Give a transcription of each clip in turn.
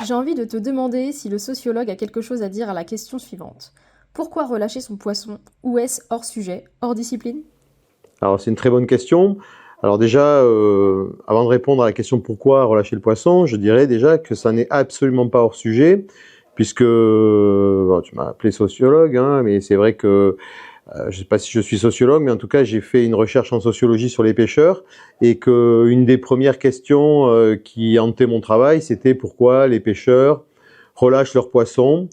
J'ai envie de te demander si le sociologue a quelque chose à dire à la question suivante. Pourquoi relâcher son poisson? Ou est-ce hors sujet, hors discipline? Alors c'est une très bonne question. Alors déjà, avant de répondre à la question pourquoi relâcher le poisson, je dirais déjà que ça n'est absolument pas hors sujet, puisque bon, tu m'as appelé sociologue, hein, mais c'est vrai que je ne sais pas si je suis sociologue, mais en tout cas j'ai fait une recherche en sociologie sur les pêcheurs, et que une des premières questions qui hantait mon travail, c'était pourquoi les pêcheurs relâchent leurs poissons.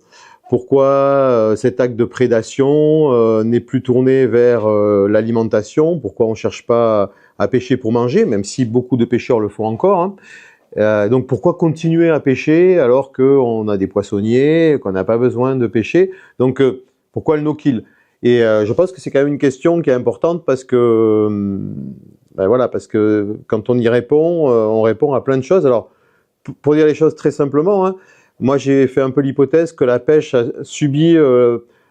Pourquoi cet acte de prédation n'est plus tourné vers l'alimentation? Pourquoi on ne cherche pas à pêcher pour manger, même si beaucoup de pêcheurs le font encore, hein. Donc pourquoi continuer à pêcher alors qu'on a des poissonniers, qu'on n'a pas besoin de pêcher? Donc pourquoi le no-kill? Et je pense que c'est quand même une question qui est importante parce que, ben voilà, parce que quand on y répond, on répond à plein de choses. Alors pour dire les choses très simplement, hein, moi j'ai fait un peu l'hypothèse que la pêche a subi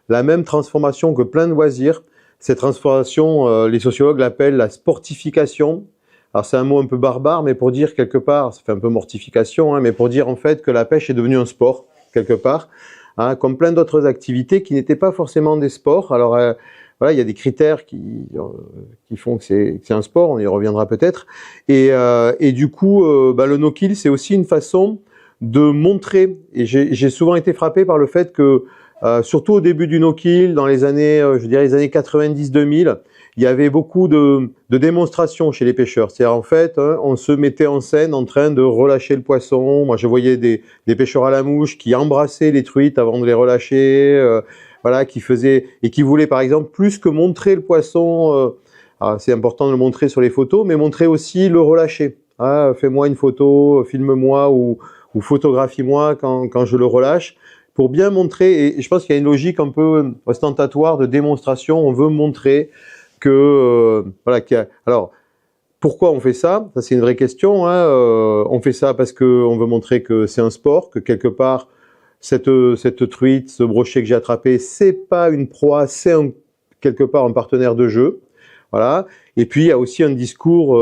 la même transformation que plein de loisirs. Cette transformation, les sociologues l'appellent la sportification. Alors c'est un mot un peu barbare, mais pour dire quelque part, ça fait un peu mortification, hein, mais pour dire en fait que la pêche est devenue un sport, quelque part, hein, comme plein d'autres activités qui n'étaient pas forcément des sports. Alors voilà, il y a des critères qui font que c'est un sport, on y reviendra peut-être. Et du coup, bah, le no-kill, c'est aussi une façon de montrer, et j'ai souvent été frappé par le fait que, surtout au début du no-kill, dans les années, je dirais les années 90-2000, il y avait beaucoup de démonstrations chez les pêcheurs. C'est-à-dire, en fait, hein, on se mettait en scène en train de relâcher le poisson. Moi, je voyais des pêcheurs à la mouche qui embrassaient les truites avant de les relâcher, voilà, qui faisaient, et qui voulaient, par exemple, plus que montrer le poisson, c'est important de le montrer sur les photos, mais montrer aussi le relâcher. Ah, fais-moi une photo, filme-moi ou photographie-moi quand je le relâche, pour bien montrer, et je pense qu'il y a une logique un peu ostentatoire de démonstration, on veut montrer que, voilà, alors, pourquoi on fait ça? Ça, c'est une vraie question, hein. On fait ça parce qu'on veut montrer que c'est un sport, que quelque part, cette truite, ce brochet que j'ai attrapé, c'est pas une proie, c'est quelque part un partenaire de jeu. Voilà. Et puis il y a aussi un discours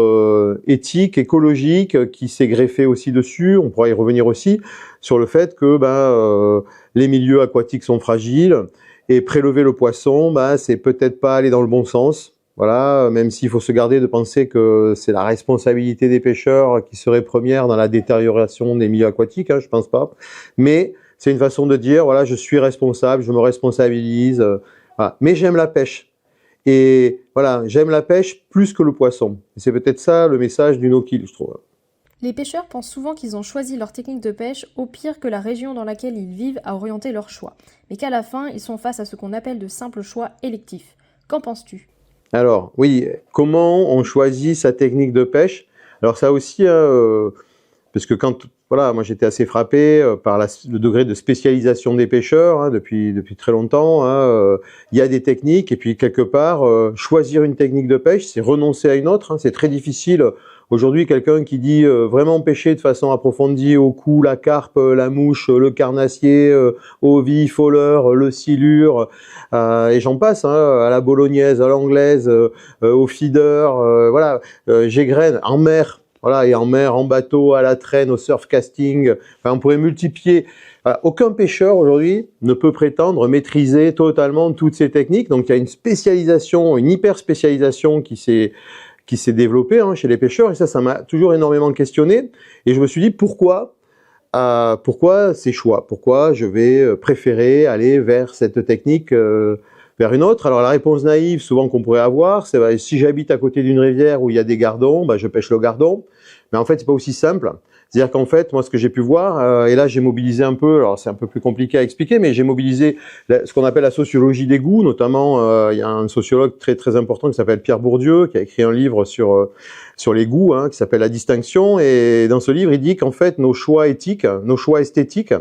éthique, écologique qui s'est greffé aussi dessus. On pourra y revenir aussi sur le fait que les milieux aquatiques sont fragiles et prélever le poisson, c'est peut-être pas aller dans le bon sens. Voilà, même s'il faut se garder de penser que c'est la responsabilité des pêcheurs qui serait première dans la détérioration des milieux aquatiques, hein, je pense pas. Mais c'est une façon de dire, voilà, je suis responsable, je me responsabilise. Voilà. Mais j'aime la pêche. Et voilà, j'aime la pêche plus que le poisson. C'est peut-être ça le message du no-kill, je trouve. Les pêcheurs pensent souvent qu'ils ont choisi leur technique de pêche au pire que la région dans laquelle ils vivent a orienté leur choix, mais qu'à la fin, ils sont face à ce qu'on appelle de simples choix électifs. Qu'en penses-tu? Alors, oui, comment on choisit sa technique de pêche? Alors ça aussi, parce que voilà, moi j'étais assez frappé par le degré de spécialisation des pêcheurs, hein, depuis très longtemps, hein. Il y a des techniques, et puis quelque part, choisir une technique de pêche, c'est renoncer à une autre, hein. C'est très difficile. Aujourd'hui, quelqu'un qui dit vraiment pêcher de façon approfondie au cou, la carpe, la mouche, le carnassier, au vif, au leurre, le silure, et j'en passe, hein, à la bolognaise, à l'anglaise, au feeder, voilà, j'égrène en mer. Voilà, et en mer, en bateau, à la traîne, au surf casting, enfin, on pourrait multiplier. Voilà, aucun pêcheur aujourd'hui ne peut prétendre maîtriser totalement toutes ces techniques. Donc il y a une spécialisation, une hyper spécialisation qui s'est développée, hein, chez les pêcheurs, et ça m'a toujours énormément questionné. Et je me suis dit pourquoi ces choix? Pourquoi je vais préférer aller vers cette technique vers une autre? Alors la réponse naïve souvent qu'on pourrait avoir, c'est si j'habite à côté d'une rivière où il y a des gardons, je pêche le gardon. Mais en fait, c'est pas aussi simple. C'est-à-dire qu'en fait, moi, ce que j'ai pu voir, et là, j'ai mobilisé un peu, alors c'est un peu plus compliqué à expliquer, mais j'ai mobilisé ce qu'on appelle la sociologie des goûts, notamment, il y a un sociologue très très important qui s'appelle Pierre Bourdieu, qui a écrit un livre sur les goûts, hein, qui s'appelle La Distinction, et dans ce livre, il dit qu'en fait, nos choix éthiques, nos choix esthétiques,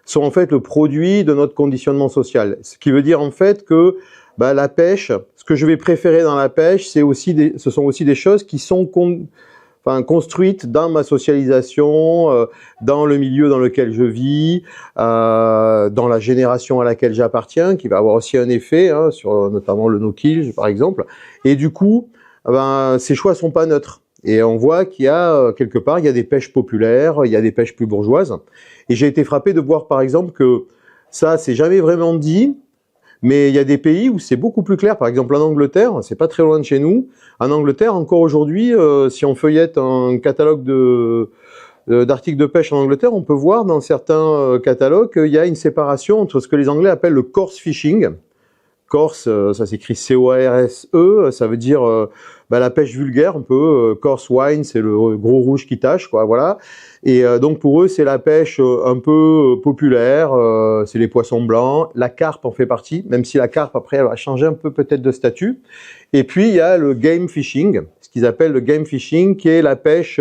sont en fait le produit de notre conditionnement social. Ce qui veut dire en fait que la pêche, ce que je vais préférer dans la pêche, ce sont aussi des choses qui sont construite dans ma socialisation, dans le milieu dans lequel je vis, dans la génération à laquelle j'appartiens, qui va avoir aussi un effet, hein, sur notamment le no-kill, par exemple. Et du coup, ces choix sont pas neutres. Et on voit qu'il y a quelque part, il y a des pêches populaires, il y a des pêches plus bourgeoises. Et j'ai été frappé de voir par exemple que ça, c'est jamais vraiment dit, mais il y a des pays où c'est beaucoup plus clair. Par exemple en Angleterre, c'est pas très loin de chez nous. En Angleterre, encore aujourd'hui, si on feuillette un catalogue d'articles de pêche en Angleterre, on peut voir dans certains catalogues qu'il y a une séparation entre ce que les Anglais appellent le coarse fishing. Coarse, ça s'écrit C-O-R-S-E, ça veut dire la pêche vulgaire, un peu. Coarse wine, c'est le gros rouge qui tache, quoi, voilà. Et donc pour eux, c'est la pêche un peu populaire, c'est les poissons blancs. La carpe en fait partie, même si la carpe, après, elle va changer un peu peut-être de statut. Et puis, il y a le game fishing, ce qu'ils appellent le game fishing, qui est la pêche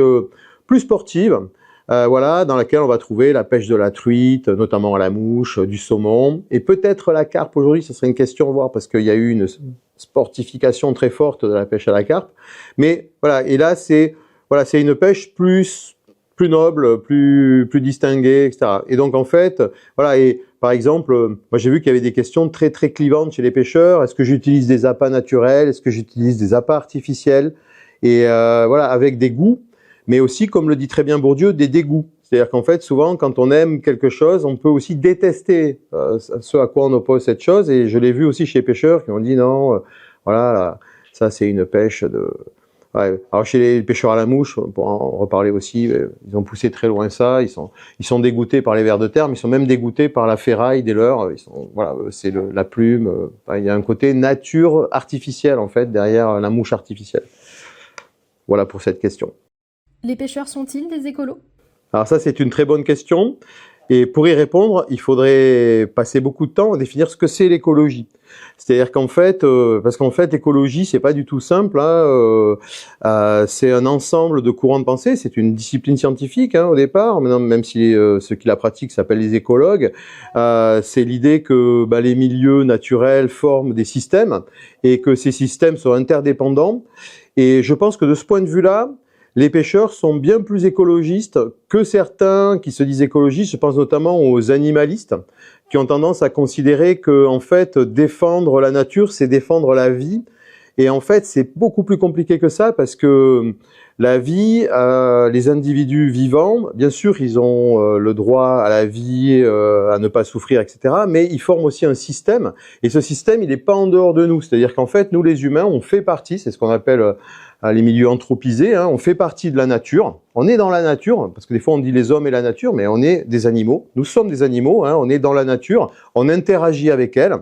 plus sportive, voilà, dans laquelle on va trouver la pêche de la truite, notamment à la mouche, du saumon, et peut-être la carpe aujourd'hui, ce serait une question à voir, parce qu'il y a eu une sportification très forte de la pêche à la carpe. Mais voilà, et là, c'est une pêche plus noble, plus distinguée, etc. Et donc en fait, voilà, et par exemple, moi j'ai vu qu'il y avait des questions très très clivantes chez les pêcheurs. Est-ce que j'utilise des appâts naturels? Est-ce que j'utilise des appâts artificiels? Et voilà, avec des goûts, mais aussi, comme le dit très bien Bourdieu, des dégoûts. C'est-à-dire qu'en fait, souvent, quand on aime quelque chose, on peut aussi détester ce à quoi on oppose cette chose. Et je l'ai vu aussi chez les pêcheurs qui ont dit non, voilà, là, ça c'est une pêche de... Ouais. Alors chez les pêcheurs à la mouche, pour en reparler aussi, ils ont poussé très loin ça. Ils sont dégoûtés par les vers de terre, mais ils sont même dégoûtés par la ferraille des leurres. Voilà, c'est la plume. Il y a un côté nature artificielle en fait derrière la mouche artificielle. Voilà pour cette question. Les pêcheurs sont-ils des écolos? Alors ça, c'est une très bonne question. Et pour y répondre, il faudrait passer beaucoup de temps à définir ce que c'est l'écologie. C'est-à-dire qu'en fait, parce qu'en fait, l'écologie, c'est pas du tout simple. C'est un ensemble de courants de pensée. C'est une discipline scientifique au départ, même si ceux qui la pratiquent s'appellent les écologues. C'est l'idée que les milieux naturels forment des systèmes et que ces systèmes sont interdépendants. Et je pense que de ce point de vue-là, les pêcheurs sont bien plus écologistes que certains qui se disent écologistes. Je pense notamment aux animalistes qui ont tendance à considérer que, en fait, défendre la nature, c'est défendre la vie. Et en fait, c'est beaucoup plus compliqué que ça parce que la vie, les individus vivants, bien sûr, ils ont le droit à la vie, à ne pas souffrir, etc. Mais ils forment aussi un système. Et ce système, il n'est pas en dehors de nous. C'est-à-dire qu'en fait, nous, les humains, on fait partie, c'est ce qu'on appelle les milieux anthropisés, on fait partie de la nature. On est dans la nature, parce que des fois, on dit les hommes et la nature, mais on est des animaux. Nous sommes des animaux, on est dans la nature. On interagit avec elle.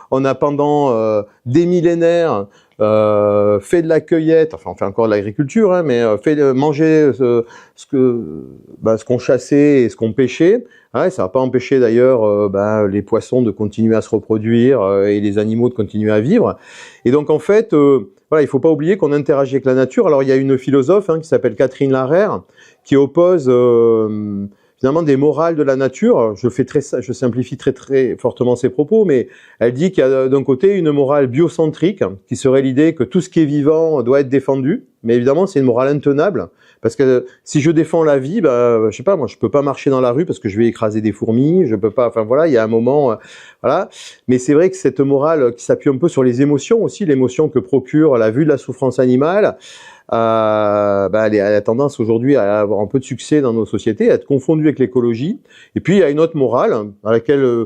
On a pendant des millénaires fait de la cueillette, enfin on fait encore de l'agriculture, mais fait manger ce qu'on chassait et ce qu'on pêchait. Ça va pas empêcher d'ailleurs les poissons de continuer à se reproduire et les animaux de continuer à vivre. Et donc en fait, il faut pas oublier qu'on interagit avec la nature. Alors il y a une philosophe qui s'appelle Catherine Larère qui oppose finalement des morales de la nature. Je simplifie très très fortement ses propos, mais elle dit qu'il y a d'un côté une morale biocentrique, qui serait l'idée que tout ce qui est vivant doit être défendu, mais évidemment c'est une morale intenable, parce que si je défends la vie, je sais pas, moi je peux pas marcher dans la rue parce que je vais écraser des fourmis, je peux pas, enfin voilà, il y a un moment, voilà. Mais c'est vrai que cette morale qui s'appuie un peu sur les émotions aussi, l'émotion que procure la vue de la souffrance animale, elle a tendance aujourd'hui à avoir un peu de succès dans nos sociétés, à être confondue avec l'écologie. Et puis il y a une autre morale à laquelle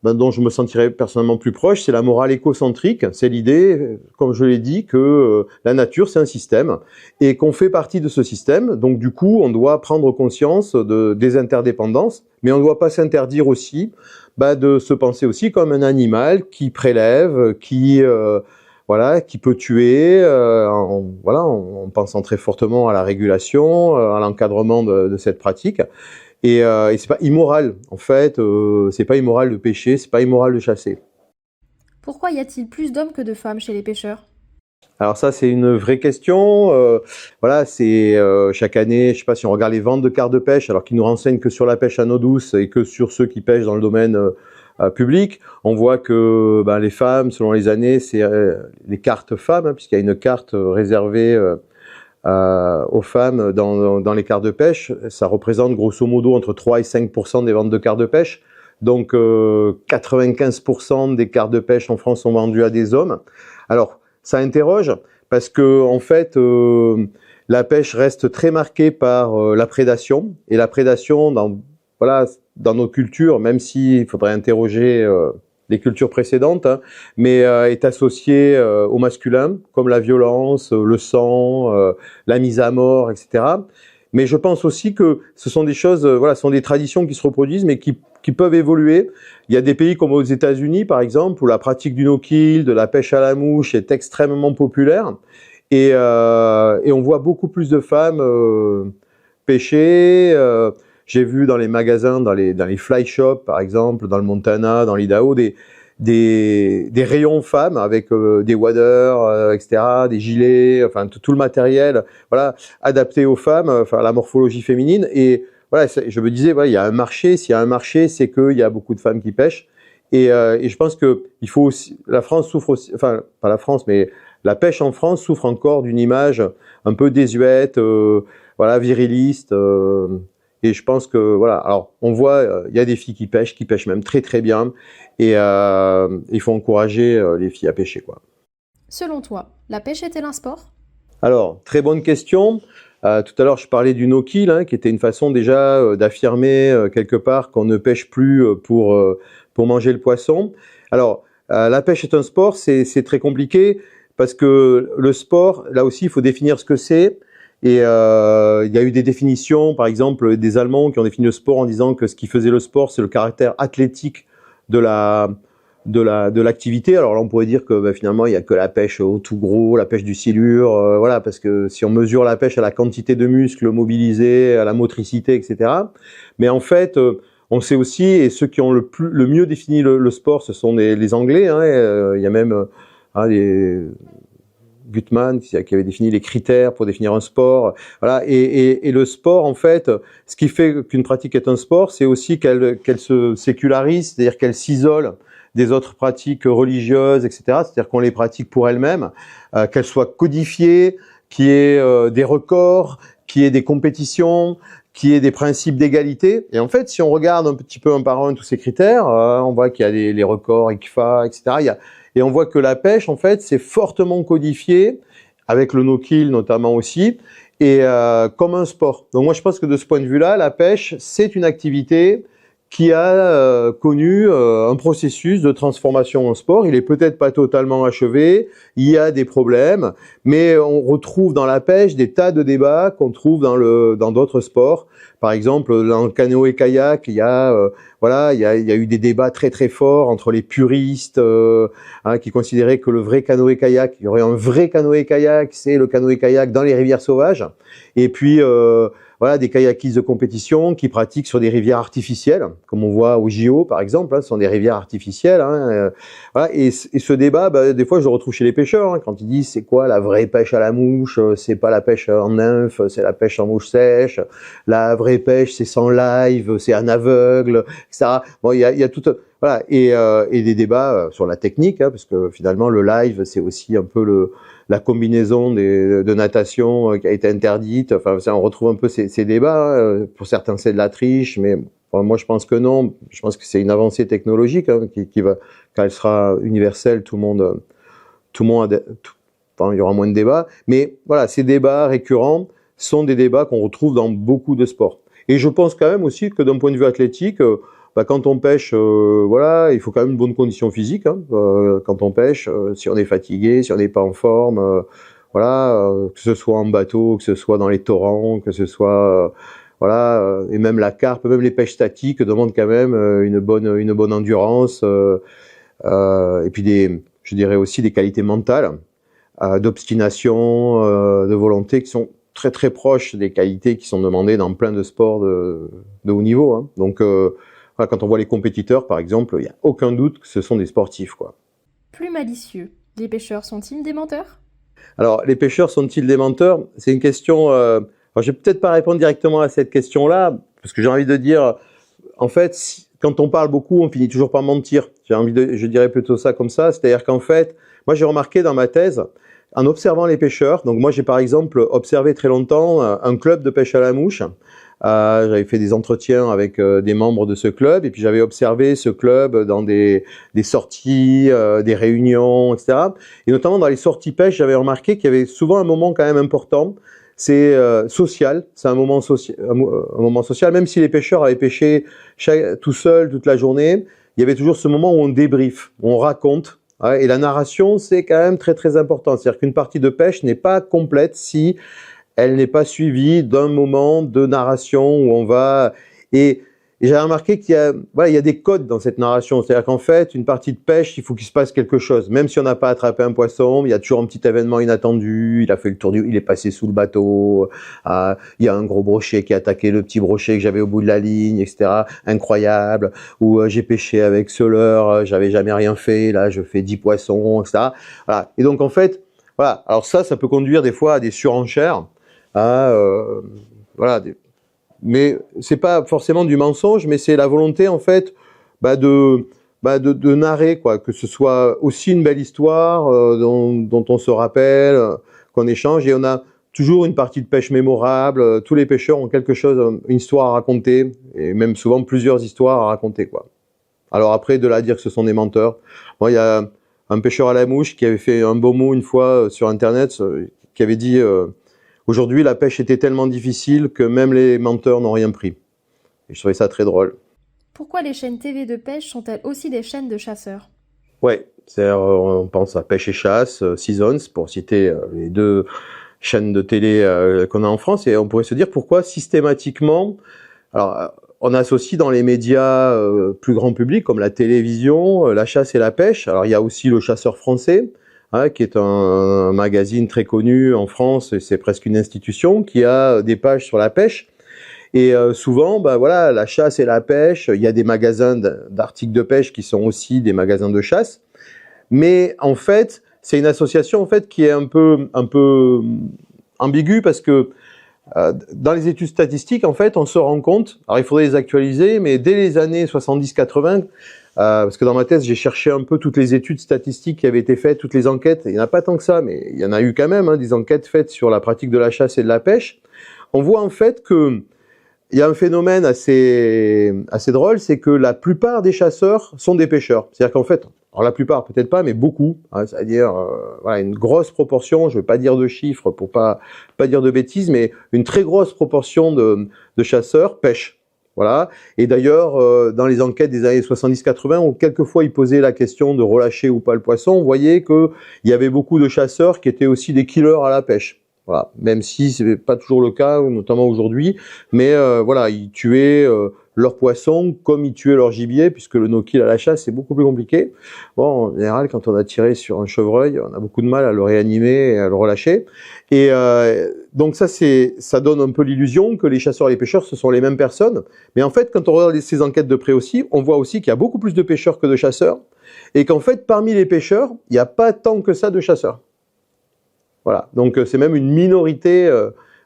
dont je me sentirais personnellement plus proche, c'est la morale écocentrique. C'est l'idée, comme je l'ai dit, que la nature c'est un système et qu'on fait partie de ce système. Donc du coup, on doit prendre conscience des interdépendances, mais on ne doit pas s'interdire aussi de se penser aussi comme un animal qui prélève, qui peut tuer, en pensant très fortement à la régulation, à l'encadrement de cette pratique. Et c'est pas immoral, en fait, c'est pas immoral de pêcher, c'est pas immoral de chasser. Pourquoi y a-t-il plus d'hommes que de femmes chez les pêcheurs? Alors ça, c'est une vraie question. C'est chaque année, je sais pas si on regarde les ventes de cartes de pêche, alors qu'ils nous renseignent que sur la pêche à eau douce et que sur ceux qui pêchent dans le domaine public, on voit que les femmes, selon les années, c'est les cartes femmes, puisqu'il y a une carte réservée aux femmes dans les cartes de pêche. Ça représente grosso modo entre 3 et 5% des ventes de cartes de pêche. Donc 95% des cartes de pêche en France sont vendues à des hommes. Alors ça interroge parce que en fait la pêche reste très marquée par la prédation. Et la prédation, dans nos cultures, même s'il faudrait interroger les cultures précédentes, hein, mais est associée au masculin, comme la violence, le sang, la mise à mort, etc. Mais je pense aussi que ce sont des choses, ce sont des traditions qui se reproduisent, mais qui peuvent évoluer. Il y a des pays comme aux États-Unis, par exemple, où la pratique du no-kill, de la pêche à la mouche est extrêmement populaire. Et on voit beaucoup plus de femmes pêcher. J'ai vu dans les magasins, dans les fly shops, par exemple, dans le Montana, dans l'Idaho, des rayons femmes avec des waders, etc., des gilets, enfin tout le matériel, voilà, adapté aux femmes, enfin à la morphologie féminine. Et voilà, je me disais, voilà, il y a un marché. S'il y a un marché, c'est qu'il y a beaucoup de femmes qui pêchent. Et je pense que il faut aussi, la France souffre aussi, enfin pas la France, mais la pêche en France souffre encore d'une image un peu désuète, voilà, viriliste. Et je pense que voilà, alors on voit, il y a des filles qui pêchent même très très bien, et il faut encourager les filles à pêcher, quoi. Selon toi, la pêche est-elle un sport? Alors, très bonne question. Tout à l'heure, je parlais du no-kill, hein, qui était une façon déjà d'affirmer quelque part qu'on ne pêche plus pour manger le poisson. Alors, la pêche est un sport, c'est très compliqué, parce que le sport, là aussi, il faut définir ce que c'est. Et il y a eu des définitions, par exemple, des Allemands qui ont défini le sport en disant que ce qui faisait le sport, c'est le caractère athlétique de l'activité. Alors là, on pourrait dire que finalement, il y a que la pêche au tout gros, la pêche du silure, voilà, parce que si on mesure la pêche à la quantité de muscles mobilisés, à la motricité, etc. Mais en fait, on sait aussi, et ceux qui ont le mieux défini le sport, ce sont les Anglais. Hein, il y a même Gutmann qui avait défini les critères pour définir un sport, voilà. Et le sport, en fait, ce qui fait qu'une pratique est un sport, c'est aussi qu'elle se sécularise, c'est-à-dire qu'elle s'isole des autres pratiques religieuses, etc. C'est-à-dire qu'on les pratique pour elles-mêmes, qu'elles soient codifiées, qu'il y ait des records, qu'il y ait des compétitions, qu'il y ait des principes d'égalité. Et en fait, si on regarde un petit peu un par un tous ces critères, on voit qu'il y a les records, ICFA, etc. Et on voit que la pêche, en fait, c'est fortement codifié, avec le no-kill notamment aussi, et comme un sport. Donc moi, je pense que de ce point de vue-là, la pêche, c'est une activité qui a connu un processus de transformation en sport. Il est peut-être pas totalement achevé, il y a des problèmes, mais on retrouve dans la pêche des tas de débats qu'on trouve dans d'autres sports. Par exemple, dans le canoë-kayak, il y a eu des débats très très forts entre les puristes qui considéraient que le vrai canoë-kayak, il y aurait un vrai canoë-kayak, c'est le canoë-kayak dans les rivières sauvages, et puis des kayakistes de compétition qui pratiquent sur des rivières artificielles, comme on voit au JO par exemple, ce sont des rivières artificielles. Et ce débat, des fois je le retrouve chez les pêcheurs, quand ils disent c'est quoi la vraie pêche à la mouche, c'est pas la pêche en nymphe, c'est la pêche en mouche sèche, la vraie pêche c'est sans live, c'est en aveugle, etc. Bon, il y a tout et des débats sur la technique, parce que finalement le live c'est aussi un peu la combinaison de natation qui a été interdite. Enfin, on retrouve un peu ces débats. Pour certains, c'est de la triche, mais moi, je pense que non. Je pense que c'est une avancée technologique qui va, quand elle sera universelle, il y aura moins de débats. Mais voilà, ces débats récurrents sont des débats qu'on retrouve dans beaucoup de sports. Et je pense quand même aussi que d'un point de vue athlétique, quand on pêche, il faut quand même une bonne condition physique. Quand on pêche, si on est fatigué, si on n'est pas en forme, que ce soit en bateau, que ce soit dans les torrents, que ce soit et même la carpe, même les pêches statiques demandent quand même une bonne endurance, et puis je dirais aussi des qualités mentales, d'obstination, de volonté qui sont très très proches des qualités qui sont demandées dans plein de sports de haut niveau. Hein. Donc quand on voit les compétiteurs, par exemple, il n'y a aucun doute que ce sont des sportifs, quoi. Plus malicieux, les pêcheurs sont-ils des menteurs? Alors, les pêcheurs sont-ils des menteurs? C'est une question... alors, je vais peut-être pas répondre directement à cette question-là, parce que j'ai envie de dire, en fait, quand on parle beaucoup, on finit toujours par mentir. Je dirais plutôt ça comme ça, c'est-à-dire qu'en fait, moi j'ai remarqué dans ma thèse, en observant les pêcheurs, donc moi j'ai par exemple observé très longtemps un club de pêche à la mouche. J'avais fait des entretiens avec des membres de ce club, et puis j'avais observé ce club dans des sorties, des réunions, etc. Et notamment dans les sorties pêche, j'avais remarqué qu'il y avait souvent un moment quand même important, c'est social, c'est un moment social. Même si les pêcheurs avaient pêché tout seuls toute la journée, il y avait toujours ce moment où on débriefe, où on raconte. Ouais, et la narration, c'est quand même très très important. C'est-à-dire qu'une partie de pêche n'est pas complète si elle n'est pas suivie d'un moment de narration où on va... Et j'ai remarqué qu'il y a, voilà, il y a des codes dans cette narration. C'est-à-dire qu'en fait, une partie de pêche, il faut qu'il se passe quelque chose. Même si on n'a pas attrapé un poisson, il y a toujours un petit événement inattendu. Il a fait le tour il est passé sous le bateau. Il y a un gros brochet qui a attaqué le petit brochet que j'avais au bout de la ligne, etc. Incroyable. Ou j'ai pêché avec ce leurre, j'avais jamais rien fait. Là, je fais 10 poissons, etc. Voilà. Et donc, en fait, voilà. Alors ça peut conduire des fois à des surenchères. Voilà. Mais c'est pas forcément du mensonge, mais c'est la volonté en fait de narrer, quoi, que ce soit aussi une belle histoire dont on se rappelle, qu'on échange, et on a toujours une partie de pêche mémorable. Tous les pêcheurs ont quelque chose, une histoire à raconter, et même souvent plusieurs histoires à raconter, quoi. Alors après, de là à dire que ce sont des menteurs, moi il y a un pêcheur à la mouche qui avait fait un beau mot une fois sur internet, qui avait dit aujourd'hui, la pêche était tellement difficile que même les menteurs n'ont rien pris. Et je trouvais ça très drôle. Pourquoi les chaînes TV de pêche sont-elles aussi des chaînes de chasseurs? Ouais, c'est-à-dire, on pense à Pêche et Chasse, Seasons, pour citer les deux chaînes de télé qu'on a en France, et on pourrait se dire pourquoi systématiquement, alors on associe dans les médias plus grand public, comme la télévision, la chasse et la pêche. Alors il y a aussi le Chasseur français, qui est un magazine très connu en France, et c'est presque une institution, qui a des pages sur la pêche. Et souvent, voilà, la chasse et la pêche, il y a des magasins d'articles de pêche qui sont aussi des magasins de chasse. Mais en fait, c'est une association en fait qui est un peu ambiguë, parce que dans les études statistiques, en fait, on se rend compte, alors il faudrait les actualiser, mais dès les années 70-80, parce que dans ma thèse, j'ai cherché un peu toutes les études statistiques qui avaient été faites, toutes les enquêtes. Il n'y en a pas tant que ça, mais il y en a eu quand même, des enquêtes faites sur la pratique de la chasse et de la pêche. On voit en fait que il y a un phénomène assez drôle, c'est que la plupart des chasseurs sont des pêcheurs. C'est-à-dire qu'en fait, alors la plupart peut-être pas, mais beaucoup, c'est-à-dire voilà, une grosse proportion, je ne vais pas dire de chiffres pour pas dire de bêtises, mais une très grosse proportion de chasseurs pêchent. Voilà. Et d'ailleurs, dans les enquêtes des années 70-80, où quelquefois ils posaient la question de relâcher ou pas le poisson, on voyait qu'il y avait beaucoup de chasseurs qui étaient aussi des killers à la pêche. Voilà. Même si c'est pas toujours le cas, notamment aujourd'hui, mais voilà, ils tuaient leurs poissons comme ils tuaient leur gibier, puisque le no-kill à la chasse c'est beaucoup plus compliqué. Bon, en général, quand on a tiré sur un chevreuil, on a beaucoup de mal à le réanimer et à le relâcher. Et donc ça donne un peu l'illusion que les chasseurs et les pêcheurs ce sont les mêmes personnes. Mais en fait, quand on regarde ces enquêtes de près aussi, on voit aussi qu'il y a beaucoup plus de pêcheurs que de chasseurs, et qu'en fait, parmi les pêcheurs, il n'y a pas tant que ça de chasseurs. Voilà, donc c'est même une minorité.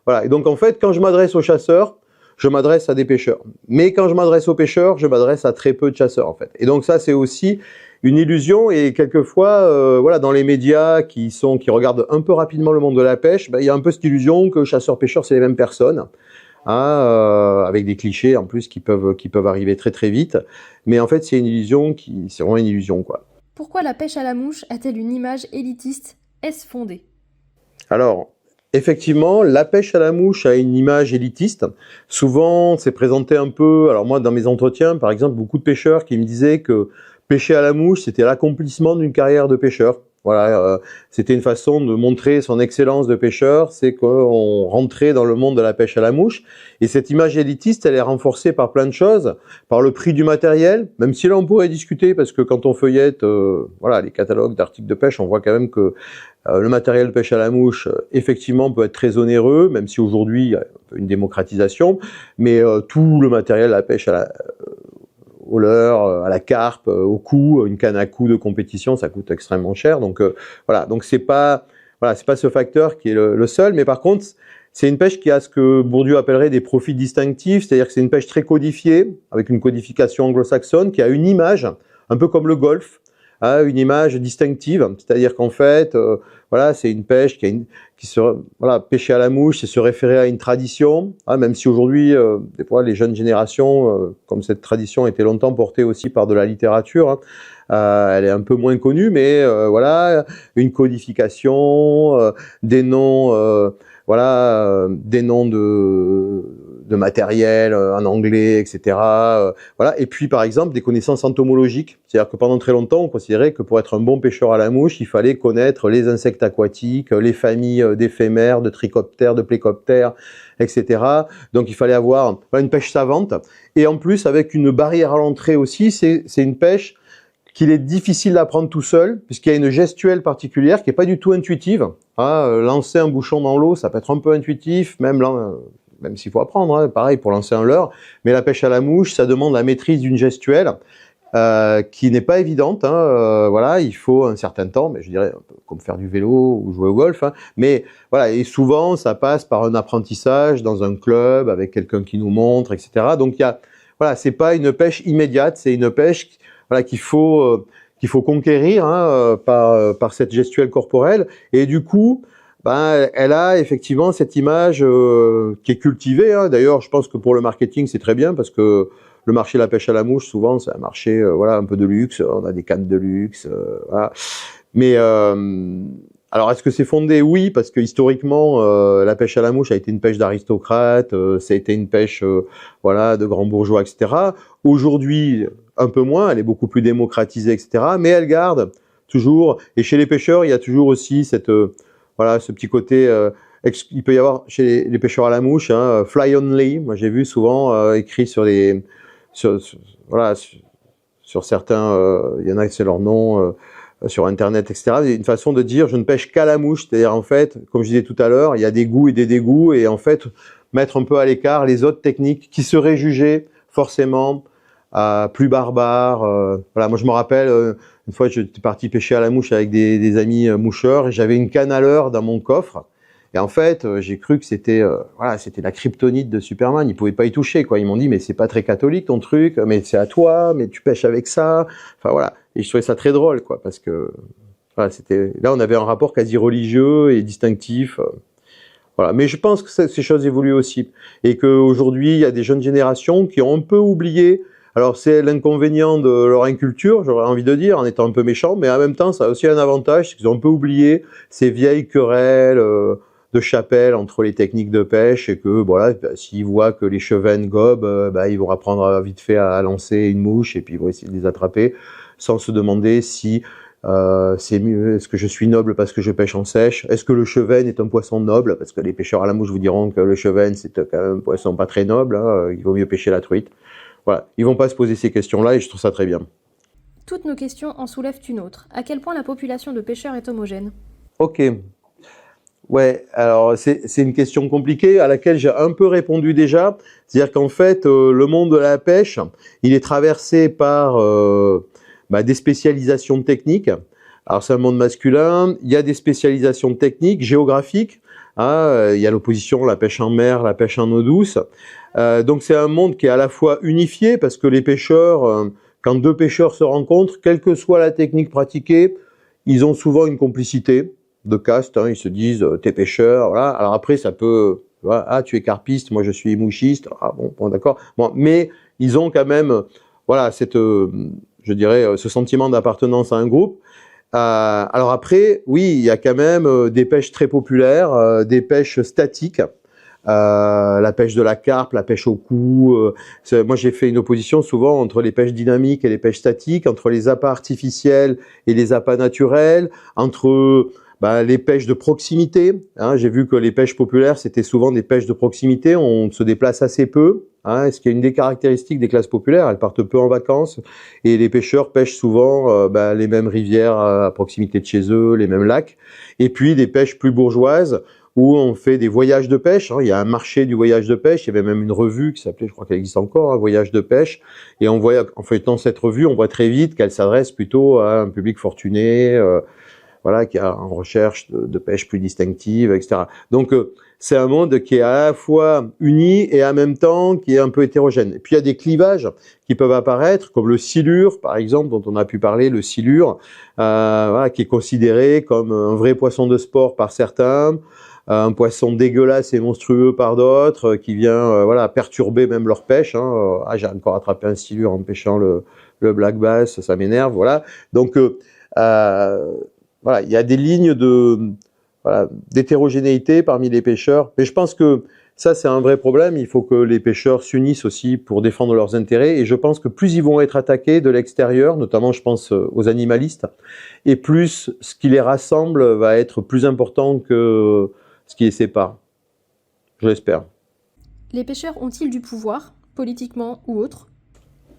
Voilà, et donc en fait, quand je m'adresse aux chasseurs, je m'adresse à des pêcheurs. Mais quand je m'adresse aux pêcheurs, je m'adresse à très peu de chasseurs en fait. Et donc ça, c'est aussi une illusion. Et quelquefois, voilà, dans les médias qui regardent un peu rapidement le monde de la pêche, il y a un peu cette illusion que chasseurs-pêcheurs c'est les mêmes personnes, avec des clichés en plus qui peuvent arriver très très vite. Mais en fait, c'est vraiment une illusion, quoi. Pourquoi la pêche à la mouche a-t-elle une image élitiste? Est-ce fondé? Alors, effectivement, la pêche à la mouche a une image élitiste. Souvent, c'est présenté un peu... Alors moi, dans mes entretiens, par exemple, beaucoup de pêcheurs qui me disaient que pêcher à la mouche, c'était l'accomplissement d'une carrière de pêcheur. Voilà, c'était une façon de montrer son excellence de pêcheur, c'est qu'on rentrait dans le monde de la pêche à la mouche. Et cette image élitiste, elle est renforcée par plein de choses, par le prix du matériel, même si là on pourrait discuter, parce que quand on feuillette voilà, les catalogues d'articles de pêche, on voit quand même que le matériel de pêche à la mouche, effectivement, peut être très onéreux, même si aujourd'hui il y a une démocratisation, mais tout le matériel à la pêche au leurre, à la carpe, au coup, une canne à coup de compétition, ça coûte extrêmement cher. Donc voilà, donc c'est pas ce facteur qui est le seul, mais par contre, c'est une pêche qui a ce que Bourdieu appellerait des profils distinctifs, c'est-à-dire que c'est une pêche très codifiée, avec une codification anglo-saxonne, qui a une image, un peu comme le golf, a une image distinctive, c'est-à-dire qu'en fait, voilà, c'est une pêche voilà, pêcher à la mouche, c'est se référer à une tradition, hein, même si aujourd'hui, des fois, les jeunes générations, comme cette tradition était longtemps portée aussi par de la littérature, hein, elle est un peu moins connue, mais voilà, une codification, des noms, voilà, des noms de matériel en anglais, etc. Voilà. Et puis, par exemple, des connaissances entomologiques. C'est-à-dire que pendant très longtemps, on considérait que pour être un bon pêcheur à la mouche, il fallait connaître les insectes aquatiques, les familles d'éphémères, de trichoptères, de plécoptères, etc. Donc, il fallait avoir une pêche savante. Et en plus, avec une barrière à l'entrée aussi, c'est une pêche qu'il est difficile d'apprendre tout seul, puisqu'il y a une gestuelle particulière qui n'est pas du tout intuitive. Hein, lancer un bouchon dans l'eau, ça peut être un peu intuitif, même s'il faut apprendre, hein, pareil pour lancer un leurre, mais la pêche à la mouche, ça demande la maîtrise d'une gestuelle qui n'est pas évidente. Hein, voilà, il faut un certain temps, mais je dirais comme faire du vélo ou jouer au golf. Hein, mais voilà, et souvent ça passe par un apprentissage dans un club avec quelqu'un qui nous montre, etc. Donc voilà, c'est pas une pêche immédiate, c'est une pêche voilà qu'il faut conquérir hein, par cette gestuelle corporelle. Et du coup, ben, elle a effectivement cette image qui est cultivée. Hein. D'ailleurs, je pense que pour le marketing, c'est très bien parce que le marché de la pêche à la mouche, souvent, c'est un marché voilà, un peu de luxe. On a des cannes de luxe. Voilà. Mais alors, est-ce que c'est fondé? Oui, parce que historiquement, la pêche à la mouche a été une pêche d'aristocrates, ça a été une pêche voilà, de grands bourgeois, etc. Aujourd'hui, un peu moins, elle est beaucoup plus démocratisée, etc. Mais elle garde toujours, et chez les pêcheurs, il y a toujours aussi voilà, ce petit côté, il peut y avoir chez les pêcheurs à la mouche, hein, fly only. Moi, j'ai vu souvent écrit voilà, sur certains, il y en a que c'est leur nom, sur Internet, etc. Il y a une façon de dire, je ne pêche qu'à la mouche. C'est-à-dire, en fait, comme je disais tout à l'heure, il y a des goûts et des dégoûts, et en fait, mettre un peu à l'écart les autres techniques qui seraient jugées forcément plus barbares. Voilà, moi, je me rappelle, une fois, j'étais parti pêcher à la mouche avec des amis moucheurs, et j'avais une canne à leurre dans mon coffre. Et en fait, j'ai cru que c'était voilà, c'était la kryptonite de Superman. Ils pouvaient pas y toucher, quoi. Ils m'ont dit, mais c'est pas très catholique ton truc, mais c'est à toi, mais tu pêches avec ça. Enfin voilà. Et je trouvais ça très drôle, quoi, parce que voilà, là, on avait un rapport quasi religieux et distinctif. Voilà. Mais je pense que ces choses évoluent aussi, et qu'aujourd'hui, il y a des jeunes générations qui ont un peu oublié. Alors, c'est l'inconvénient de leur inculture, j'aurais envie de dire, en étant un peu méchant, mais en même temps, ça a aussi un avantage, c'est qu'ils ont un peu oublié ces vieilles querelles de chapelle entre les techniques de pêche, et que, voilà, s'ils voient que les chevennes gobent, ils vont apprendre vite fait à lancer une mouche, et puis ils vont essayer de les attraper, sans se demander si c'est mieux, est-ce que je suis noble parce que je pêche en sèche? Est-ce que le chevenne est un poisson noble? Parce que les pêcheurs à la mouche vous diront que le chevenne, c'est quand même un poisson pas très noble, hein, il vaut mieux pêcher la truite. Voilà, ils vont pas se poser ces questions-là, et je trouve ça très bien. Toutes nos questions en soulèvent une autre. À quel point la population de pêcheurs est homogène? Ok. Ouais, alors c'est une question compliquée à laquelle j'ai un peu répondu déjà. C'est-à-dire qu'en fait, le monde de la pêche, il est traversé par des spécialisations techniques. Alors c'est un monde masculin, il y a des spécialisations techniques, géographiques. Hein, il y a l'opposition, la pêche en mer, la pêche en eau douce. Donc c'est un monde qui est à la fois unifié, parce que les pêcheurs, quand deux pêcheurs se rencontrent, quelle que soit la technique pratiquée, ils ont souvent une complicité de caste, hein, ils se disent t'es pêcheur, voilà. Alors après ça peut, voilà, ah tu es carpiste, moi je suis mouchiste, ah bon d'accord, bon, mais ils ont quand même, voilà, je dirais, ce sentiment d'appartenance à un groupe. Alors après, oui, il y a quand même des pêches très populaires, des pêches statiques. La pêche de la carpe, la pêche au cou. Moi, j'ai fait une opposition souvent entre les pêches dynamiques et les pêches statiques, entre les appâts artificiels et les appâts naturels, entre les pêches de proximité. Hein. J'ai vu que les pêches populaires, c'était souvent des pêches de proximité. On se déplace assez peu. Hein, ce qui est une des caractéristiques des classes populaires, elles partent peu en vacances, et les pêcheurs pêchent souvent les mêmes rivières à proximité de chez eux, les mêmes lacs. Et puis des pêches plus bourgeoises, où on fait des voyages de pêche. Hein. Il y a un marché du voyage de pêche, il y avait même une revue qui s'appelait, je crois qu'elle existe encore, hein, Voyage de pêche. Et en feuilletant cette revue, on voit très vite qu'elle s'adresse plutôt à un public fortuné, voilà, qui est en recherche de pêche plus distinctive, etc. Donc c'est un monde qui est à la fois uni et en même temps qui est un peu hétérogène. Et puis il y a des clivages qui peuvent apparaître, comme le silure, par exemple, dont on a pu parler, le silure, voilà, qui est considéré comme un vrai poisson de sport par certains, un poisson dégueulasse et monstrueux par d'autres, qui vient voilà, perturber même leur pêche. Hein. Ah, j'ai encore attrapé un silure en pêchant le black bass, ça m'énerve, voilà. Donc voilà, il y a des lignes voilà, d'hétérogénéité parmi les pêcheurs, mais je pense que ça c'est un vrai problème. Il faut que les pêcheurs s'unissent aussi pour défendre leurs intérêts, et je pense que plus ils vont être attaqués de l'extérieur, notamment je pense aux animalistes, et plus ce qui les rassemble va être plus important que ce qui les sépare. Je l'espère. Les pêcheurs ont-ils du pouvoir, politiquement ou autre?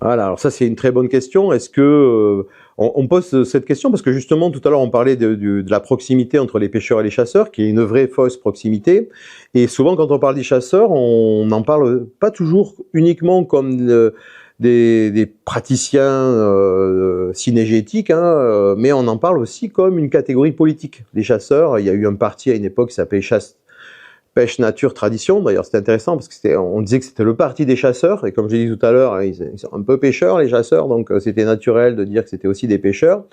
Voilà, alors ça c'est une très bonne question. Est-ce que on pose cette question parce que justement tout à l'heure on parlait de la proximité entre les pêcheurs et les chasseurs, qui est une vraie fausse proximité. Et souvent quand on parle des chasseurs, on n'en parle pas toujours uniquement comme des praticiens synégétiques, hein, mais on en parle aussi comme une catégorie politique. Les chasseurs, il y a eu un parti à une époque qui s'appelait Pêche Nature Tradition. D'ailleurs c'était intéressant parce que on disait que c'était le parti des chasseurs, et comme j'ai dit tout à l'heure, ils sont un peu pêcheurs les chasseurs, donc c'était naturel de dire que c'était aussi des pêcheurs.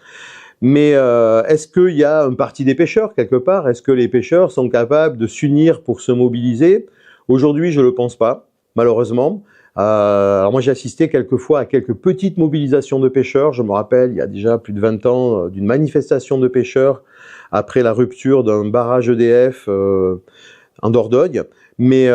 Mais est-ce qu'il y a un parti des pêcheurs quelque part? Est-ce que les pêcheurs sont capables de s'unir pour se mobiliser? Aujourd'hui je ne le pense pas, malheureusement. Alors moi j'ai assisté quelquefois à quelques petites mobilisations de pêcheurs. Je me rappelle il y a déjà plus de 20 ans d'une manifestation de pêcheurs après la rupture d'un barrage EDF en Dordogne, mais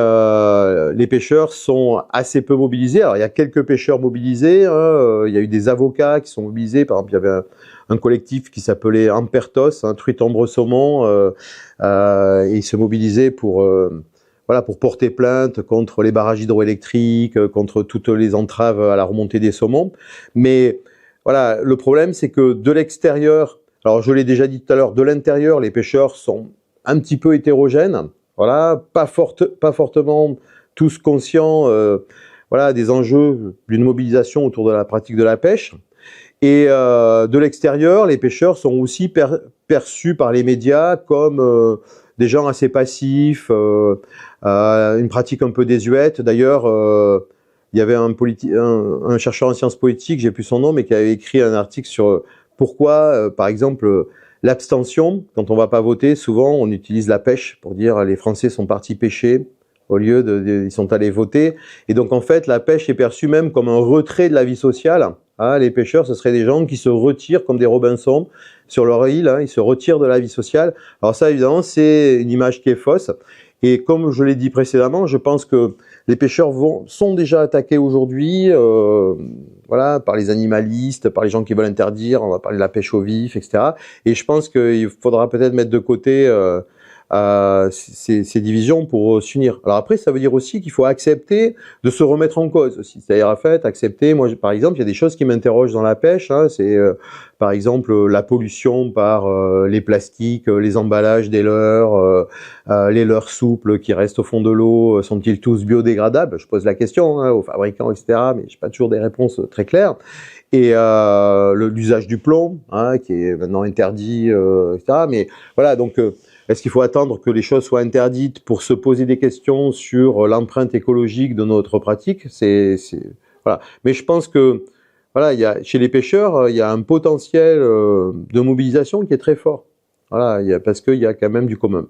les pêcheurs sont assez peu mobilisés. Alors il y a quelques pêcheurs mobilisés, hein, il y a eu des avocats qui sont mobilisés. Par exemple, il y avait un collectif qui s'appelait Ampertos, hein, Truite Ombre Saumon, et ils se mobilisaient pour voilà, pour porter plainte contre les barrages hydroélectriques, contre toutes les entraves à la remontée des saumons. Mais voilà, le problème c'est que de l'extérieur, alors je l'ai déjà dit tout à l'heure, de l'intérieur, les pêcheurs sont un petit peu hétérogènes. Voilà, pas fortement tous conscients voilà, des enjeux d'une mobilisation autour de la pratique de la pêche. Et de l'extérieur, les pêcheurs sont aussi perçus par les médias comme des gens assez passifs, une pratique un peu désuète. D'ailleurs, il y avait un chercheur en sciences politiques, j'ai plus son nom, mais qui avait écrit un article sur pourquoi, par exemple, l'abstention, quand on va pas voter, souvent on utilise la pêche pour dire les Français sont partis pêcher au lieu ils sont allés voter. Et donc en fait, la pêche est perçue même comme un retrait de la vie sociale. Hein, les pêcheurs, ce seraient des gens qui se retirent comme des Robinson sur leur île, hein, ils se retirent de la vie sociale. Alors ça, évidemment, c'est une image qui est fausse. Et comme je l'ai dit précédemment, je pense que les pêcheurs sont déjà attaqués aujourd'hui, voilà, par les animalistes, par les gens qui veulent interdire. On va parler de la pêche au vif, etc. Et je pense qu'il faudra peut-être mettre de côté ces divisions pour s'unir. Alors après, ça veut dire aussi qu'il faut accepter de se remettre en cause aussi. C'est-à-dire, en fait, accepter, moi, par exemple, il y a des choses qui m'interrogent dans la pêche, hein, c'est par exemple la pollution par les plastiques, les emballages des leurres, les leurres souples qui restent au fond de l'eau, sont-ils tous biodégradables? Je pose la question hein, aux fabricants, etc., mais j'ai pas toujours des réponses très claires. Et l'usage du plomb, hein, qui est maintenant interdit, etc. Mais voilà, donc est-ce qu'il faut attendre que les choses soient interdites pour se poser des questions sur l'empreinte écologique de notre pratique? Voilà. Mais je pense que voilà, chez les pêcheurs, il y a un potentiel de mobilisation qui est très fort. Voilà, parce qu'il y a quand même du commun.